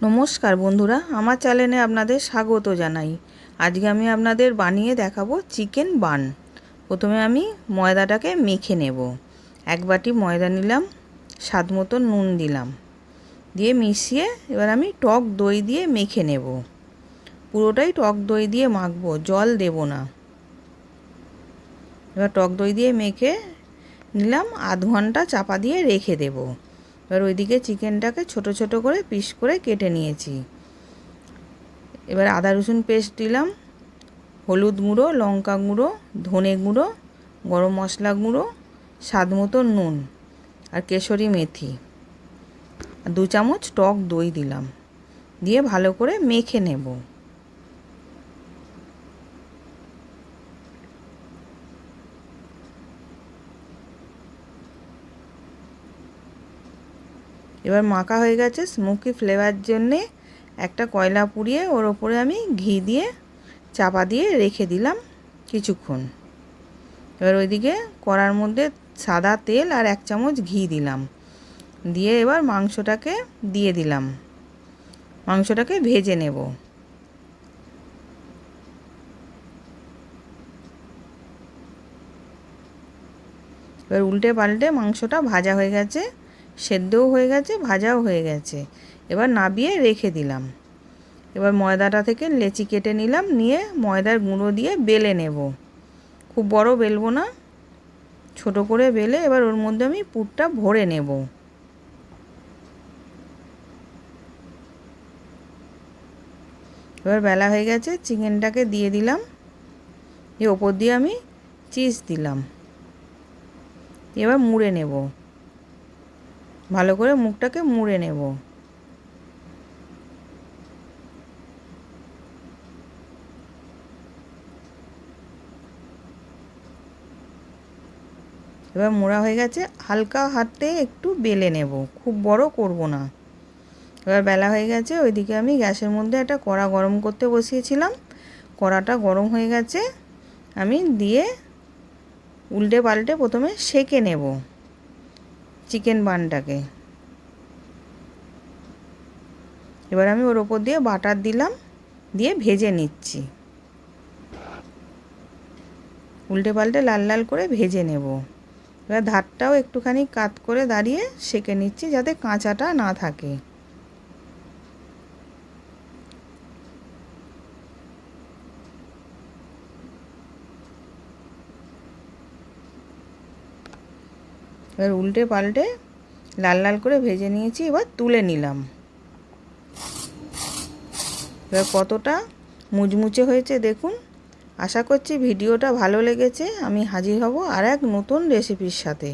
নমস্কার বন্ধুরা, আমার চ্যানেলে আপনাদের স্বাগত জানাই। আজকে আমি আপনাদের বানিয়ে দেখাবো চিকেন বান। প্রথমে আমি ময়দাটাকে মেখে নেব। এক বাটি ময়দা নিলাম, স্বাদ মতো নুন দিলাম, দিয়ে মিশিয়ে এবার আমি টক দই দিয়ে মেখে নেব। পুরোটাই টক দই দিয়ে মাখবো, জল দেব না। এবার টক দই দিয়ে মেখে নিলাম, আধ ঘন্টা চাপা দিয়ে রেখে দেব। এবার ওইদিকে চিকেনটাকে ছোট ছোট করে পিস করে কেটে নিয়েছি। এবার আদা রসুন পেস্ট দিলাম, হলুদ গুঁড়ো, লঙ্কা গুঁড়ো, ধনে গুঁড়ো, গরম মশলা গুঁড়ো, স্বাদ মতো নুন আর কেশরি মেথি, আর 2 চামচ টক দই দিলাম, দিয়ে ভালো করে মেখে নেব। এবার মাখা হয়ে গেছে। স্মোকি ফ্লেভার জন্যে একটা কয়লা পুড়িয়ে ওর ওপরে আমি ঘি দিয়ে চাপা দিয়ে রেখে দিলাম কিছুক্ষণ। এবার ওইদিকে কড়ার মধ্যে সাদা তেল আর 1 চামচ ঘি দিলাম, দিয়ে এবার মাংসটাকে দিয়ে দিলাম। মাংসটাকে ভেজে নেব। এবার উল্টে পাল্টে মাংসটা ভাজা হয়ে গেছে, সেদ্ধও হয়ে গেছে, ভাজাও হয়ে গেছে। এবার নাবিয়ে রেখে দিলাম। এবার ময়দাটা থেকে লেচি কেটে নিলাম, নিয়ে ময়দার গুঁড়ো দিয়ে বেলে নেব। খুব বড় বেলবো না, ছোট করে বেলে এবার ওর মধ্যে আমি পুরটা ভরে নেব। এবার বেলা হয়ে গেছে, চিকেনটাকে দিয়ে দিলাম, এর ওপর দিয়ে আমি চিজ দিলাম। এবার মুড়ে নেব, ভালো করে মুখটাকে মুড়ে নেব। এবার মোড়া হয়ে গেছে, হালকা হাতে একটু বেলে নেব, খুব বড় করব না। এবার বেলা হয়ে গেছে, ওইদিকে আমি গ্যাসের মধ্যে একটা কড়া গরম করতে বসিয়েছিলাম। কড়াটা গরম হয়ে গেছে, আমি দিয়ে উল্টে পাল্টে প্রথমে সেঁকে নেব চিকেন বানটাকে। এবার আমি ওর ওপর দিয়ে বাটার দিলাম, দিয়ে ভেজে নিচ্ছি। উল্টে পাল্টে লাল লাল করে ভেজে নেব। এবার ধারটাও একটুখানি কাত করে দাঁড়িয়ে সেঁকে নিচ্ছি, যাতে কাঁচাটা না থাকে। এবার উল্টে পাল্টে লাল লাল করে ভেজে নিয়েছি, এবার তুলে নিলাম। এবার কতটা মুচমুচে হয়েছে দেখুন। আশা করছি ভিডিওটা ভালো লেগেছে। আমি হাজির হব আর এক নতুন রেসিপির সাথে।